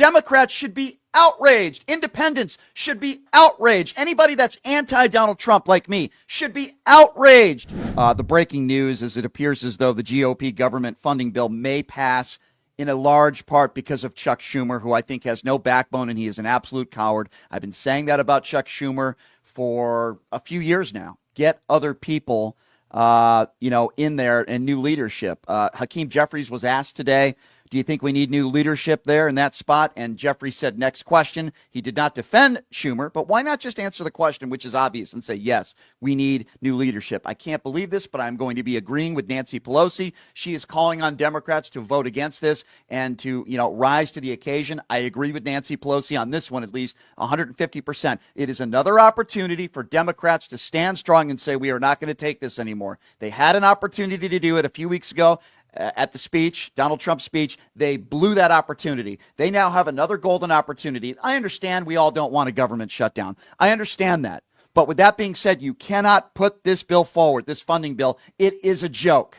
Democrats should be outraged. Independents should be outraged. Anybody that's anti-Donald Trump like me should be outraged. The breaking news is it appears as though the GOP government funding bill may pass in a large part because of Chuck Schumer, who I think has no backbone and he is an absolute coward. I've been saying that about Chuck Schumer for a few years now. Get other people, in there and new leadership. Hakeem Jeffries was asked today, do you think we need new leadership there in that spot? And Jeffries said, next question. He did not defend Schumer, but why not just answer the question, which is obvious, and say, yes, we need new leadership. I can't believe this, but I'm going to be agreeing with Nancy Pelosi. She is calling on Democrats to vote against this and to, rise to the occasion. I agree with Nancy Pelosi on this one, at least 150%. It is another opportunity for Democrats to stand strong and say, we are not going to take this anymore. They had an opportunity to do it a few weeks ago. At the speech, Donald Trump's speech, they blew that opportunity. They now have another golden opportunity. I understand we all don't want a government shutdown. I understand that. But with that being said, you cannot put this bill forward, this funding bill. It is a joke.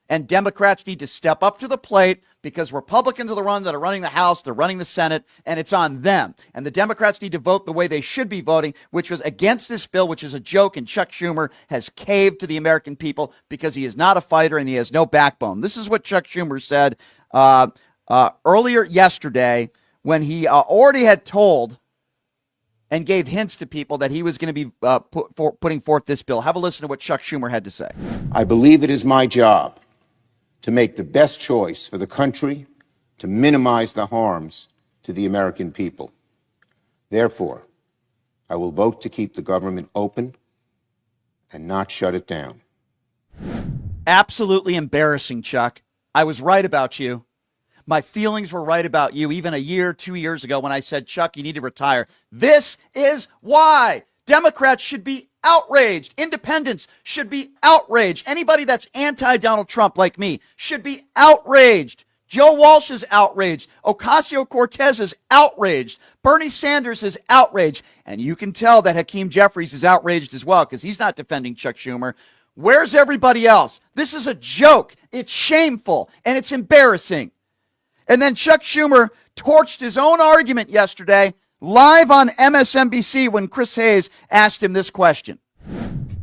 And Democrats need to step up to the plate because Republicans are the ones that are running the House, they're running the Senate, and it's on them. And the Democrats need to vote the way they should be voting, which was against this bill, which is a joke, and Chuck Schumer has caved to the American people because he is not a fighter and he has no backbone. This is what Chuck Schumer said earlier yesterday when he already had told and gave hints to people that he was going to be putting forth this bill. Have a listen to what Chuck Schumer had to say. I believe it is my job to make the best choice for the country, to minimize the harms to the American people. Therefore, I will vote to keep the government open and not shut it down. Absolutely embarrassing, Chuck. I was right about you. My feelings were right about you even a year, 2 years ago when I said, Chuck, you need to retire. This is why Democrats should be outraged. Independents should be outraged. Anybody that's anti-Donald Trump like me should be outraged. Joe Walsh is outraged. Ocasio-Cortez is outraged. Bernie Sanders is outraged. And you can tell that Hakeem Jeffries is outraged as well because he's not defending Chuck Schumer. Where's everybody else? This is a joke. It's shameful and it's embarrassing. And then Chuck Schumer torched his own argument yesterday live on MSNBC when Chris Hayes asked him this question.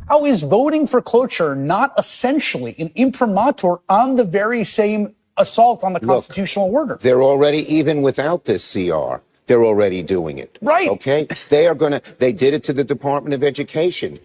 How is voting for cloture not essentially an imprimatur on the very same assault on the constitutional order? They're already, even without this CR, they're already doing it. Right. Okay? They did it to the Department of Education.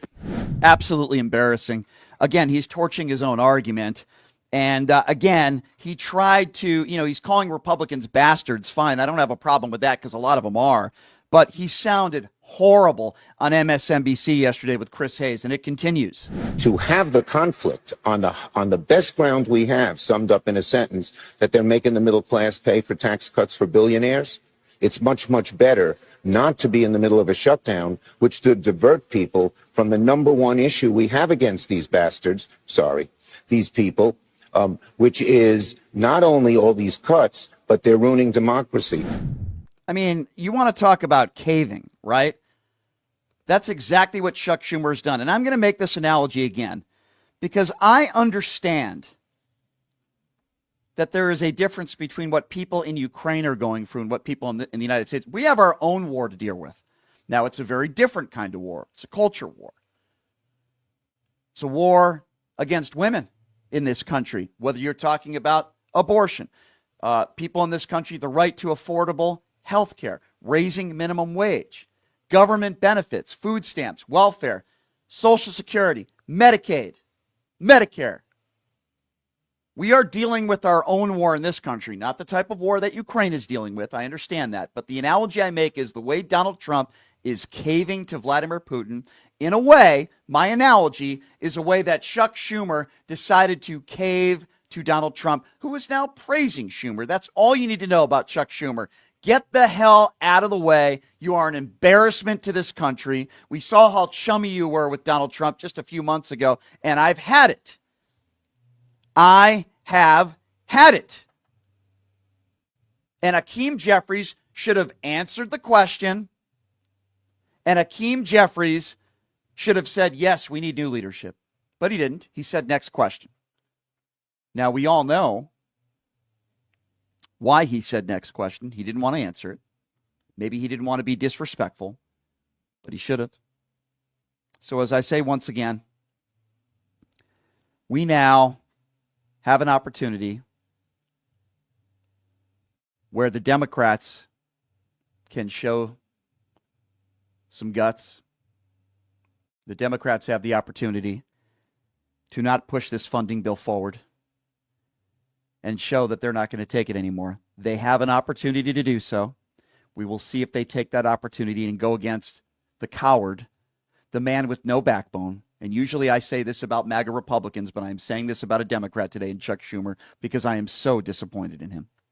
Absolutely embarrassing. Again, he's torching his own argument. And again, he tried to, he's calling Republicans bastards. Fine, I don't have a problem with that because a lot of them are. But he sounded horrible on MSNBC yesterday with Chris Hayes, and it continues. To have the conflict on the best ground we have, summed up in a sentence, that they're making the middle class pay for tax cuts for billionaires, it's much, much better not to be in the middle of a shutdown, which would divert people from the number one issue we have against these bastards, these people, which is not only all these cuts, but they're ruining democracy. I mean, you want to talk about caving, right? That's exactly what Chuck Schumer has done. And I'm going to make this analogy again because I understand that there is a difference between what people in Ukraine are going through and what people in the United States. We have our own war to deal with. Now, it's a very different kind of war. It's a culture war. It's a war against women in this country, whether you're talking about abortion, people in this country, the right to affordable health care, raising minimum wage, government benefits, food stamps, welfare, Social Security, Medicaid, Medicare. We are dealing with our own war in this country, not the type of war that Ukraine is dealing with. I understand that. But the analogy I make is the way Donald Trump is caving to Vladimir Putin. In a way, my analogy is a way that Chuck Schumer decided to cave to Donald Trump, who is now praising Schumer. That's all you need to know about Chuck Schumer. Get the hell out of the way. You are an embarrassment to this country. We saw how chummy you were with Donald Trump just a few months ago, and I've had it. I have had it. And Hakeem Jeffries should have answered the question, and Hakeem Jeffries should have said, yes, we need new leadership. But he didn't. He said, next question. Now, we all know Why he said next question, he didn't want to answer it. Maybe he didn't want to be disrespectful, but he should have. So as I say once again, we now have an opportunity where the Democrats can show some guts. The Democrats have the opportunity to not push this funding bill forward and show that they're not going to take it anymore. They have an opportunity to do so. We will see if they take that opportunity and go against the coward, the man with no backbone. And usually I say this about MAGA Republicans, but I'm saying this about a Democrat today in Chuck Schumer because I am so disappointed in him.